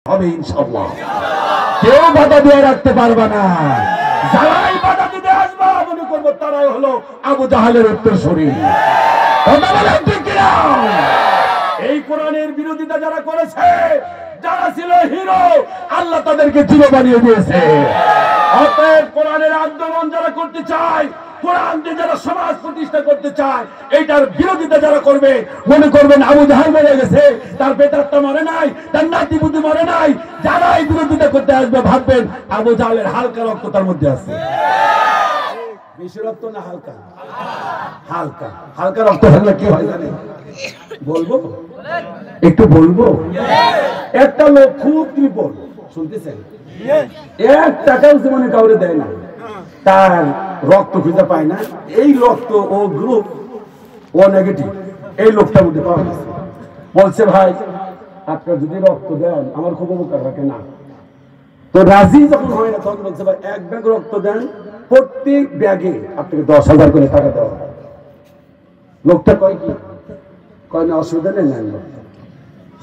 হবে ইনশাআল্লাহ। কেউ বাধা দিয়ে রাখতে পারবে না। যারাই বাধা দিতে আসবে মনে করবো তারাই হলো আবু জাহেলের উত্তরসূরি। এই কোরআনের বিরোধিতা যারা করেছে, যারা ছিল হিরো, আল্লাহ তাদেরকে জিরো বানিয়ে দিয়েছে। অতএব কোরআনের আন্দোলন যারা করতে চায়, কোরআন দিয়ে যারা সমাজ প্রতিষ্ঠা করতে চায়, এইটার বিরোধিতা যারা করবে মনে করবেন আবু জাহেল মরে গেছে, তার বেটারটা মরে নাই, তার নাতি পুতি মরে নাই। যারা এই বিরোধিতা করতে আসবে ভাববেন আবু জাহেলের হালকা রক্ত তার মধ্যে আছে। বেশি রক্ত না হালকা? হালকা। হালকা রক্ত হলে কি হয় জানেন? বলবো একটু বলবো। একটা লোক খুব কৃপণ, শুনতেছেন? 1 টাকাও জীবনে কাউরে দেয় না, তার রক্ত খুঁজে পায় না। এই রক্ত ও গ্রুপ ও নেগেটিভ, এই লোকটার মধ্যে পাওয়া গেছে। বলছে ভাই আপনার যদি রক্ত দেন আমার খুব উপকার রাখে না। তো রাজি যখন হয় না তখন বলছে ভাই 1 ব্যাগ রক্ত দেন, প্রত্যেক ব্যাগে আপনাকে 10,000 করে টাকা দেওয়া। লোকটা কয় কি? কয় না অসুবিধা নেই, নেন রক্ত।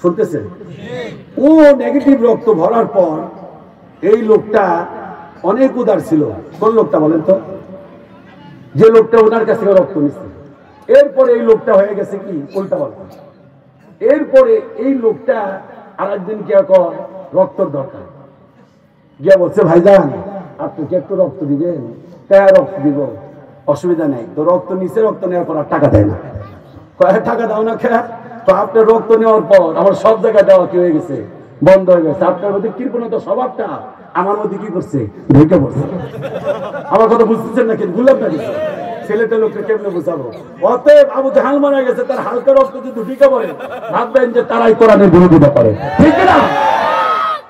শুনতেছেন? ও নেগেটিভ রক্ত ভরার পর এই লোকটা অনেক উদার ছিল। কোন লোকটা বলেন তো? যে লোকটা ওনার কাছ থেকে রক্ত নিচ্ছে। এরপরে এই লোকটা হয়ে গেছে কি উল্টা পাল্টা। এরপরে এই লোকটা আরেকদিন কি কয় রক্তর দরকার, গিয়া বলছে ভাইজান আপনি কি একটু রক্ত দিবেন? কয় রক্ত দিব, অসুবিধা নেই। তো রক্ত নিচে, রক্ত নেওয়ার পর আর টাকা দেয় না। কয় টাকা দাও না খেয়া? তো আপনার রক্ত নেওয়ার পর আমার সব জায়গায় দেওয়া কি হয়ে গেছে, বন্ধ হয়ে গেছে। আপনার মধ্যে কৃপণতা স্বভাবটা আমার মধ্যে কি করছে, ঢুকে পড়ছে। আমার কথা বুঝতেছেন না? কিন্তু বললাম না কিছু, ছেলেটা লোককে কেমনে বোঝাবো? অতএব আবু জাহেল মারা গেছে, তার হালকা রক্ত যদি ঢুকে পড়ে ভাববেন যে তারাই কোরআনের বিরোধিতা করে, ঠিক না?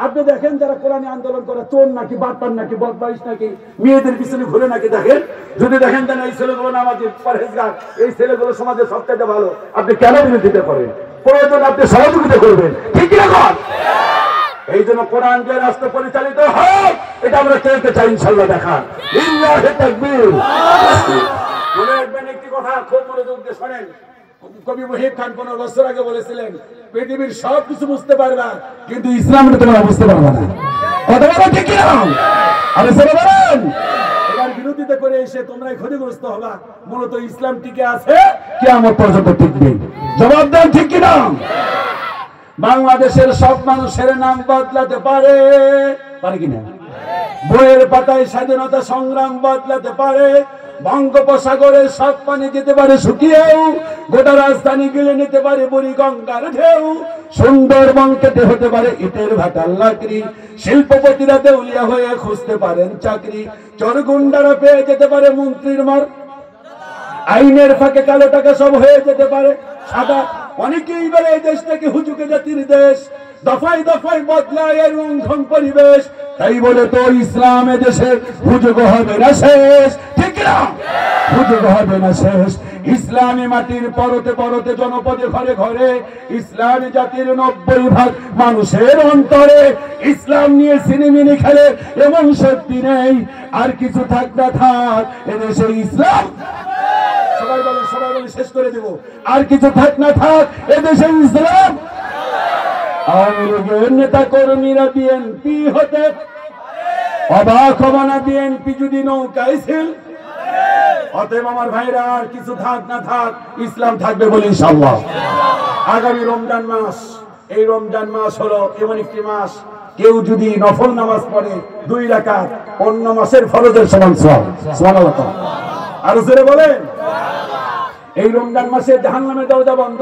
আপনি দেখেন যারা কোরআনে আন্দোলন করে চোর নাকি, বাটপার নাকি, বদমাইশ নাকি, মেয়েদের পিছনে ঘুরে নাকি, দেখেন যদি দেখেন যেন এই ছেলেগুলো নামাজি পরহেজগার, এই ছেলেগুলো সমাজের সবচাইতে ভালো, আপনি কেন বিরোধিতা করেন? প্রয়োজন আপনি সহযোগিতা করবেন, ঠিক না? এই জন্য কোরআন দিয়ে রাষ্ট্র পরিচালিত হয়, এটা আমরা কেউকে চাই ইনশাআল্লাহ দেখান। লিল্লাহি তাকবীর। মনে রাখবেন একটি কথা, খুব মনোযোগ দিয়ে শোনেন। কবি মুহিব খান 15 বছর আগে বলেছিলেন পৃথিবীর সব কিছু বুঝতে পারবা কিন্তু ইসলামটা তোমরা বুঝতে পারবা না। কথা বলা ঠিক না? আরে সবাই বলেন, এর বিরোধিতা করে এসে তোমরাই ক্ষতিগ্রস্ত হবা। মূলত ইসলাম টিকে আছে, কিয়ামত পর্যন্ত টিকবে। জবাব দেন ঠিক কি না? বাংলাদেশের সব মানুষের নাম বদলাতে পারে, পারে কিনা? বইয়ের পাতায় স্বাধীনতা সংগ্রাম বদলাতে পারে, বঙ্গোপসাগরের সব পানি যেতে পারে শুকিয়েও, গোটা রাজধানী গিলে নিতে পারে বুড়ি গঙ্গার ঢেউ, সুন্দরবন কেটে হতে পারে ইটের ভাটার লাকড়ি, শিল্পপতিরা দেউলিয়া হয়ে খুঁজতে পারেন চাকরি, চোরগুন্ডারা পেয়ে যেতে পারে মন্ত্রীর মার, আইনের ফাঁকে কালো টাকা সব হয়ে যেতে পারে সাদা। অনেকেই বলে এই দেশটাকে হুজুকে জাতির দেশ, দফায় দফায় বদলায় এর রন্ধন পরিবেশ। তাই বলে তো ইসলামে দেশে হুজুগ হবে না শেষ, ঠিক না? হুজুগ হবে না শেষ। ইসলামী মাটির পরতে পরতে জনপদে ঘরে ঘরে, ইসলামী জাতির 90% মানুষের অন্তরে ইসলাম নিয়ে সিনেমিনি খেলে এমন সত্যি নেই। আর কিছু থাক না থাক এদেশে ইসলাম, সবাই বলে শেষ করে দেব। আর কিছু থাক না থাক এদেশে ইসলাম। আওয়ামী লীগের নেতা কর্মীরা বিএনপি হতে অবাক হবে না বিএনপি যদি নৌকায় ছিল। অতএব আমার ভাইরা আর কিছু থাক না থাক ইসলাম থাকবে বলে ইনশাআল্লাহ। আগামী রমজান মাস, এই রমজান মাস হলো এমন একটি মাস, কেউ যদি নফল নামাজ পড়ে 2 রাকাত অন্য মাসের ফরজের সমান সওয়াব। সুবহানাল্লাহ। আর জোরে বলেন, এই রমজান মাসে জাহান্নামের দরজা বন্ধ।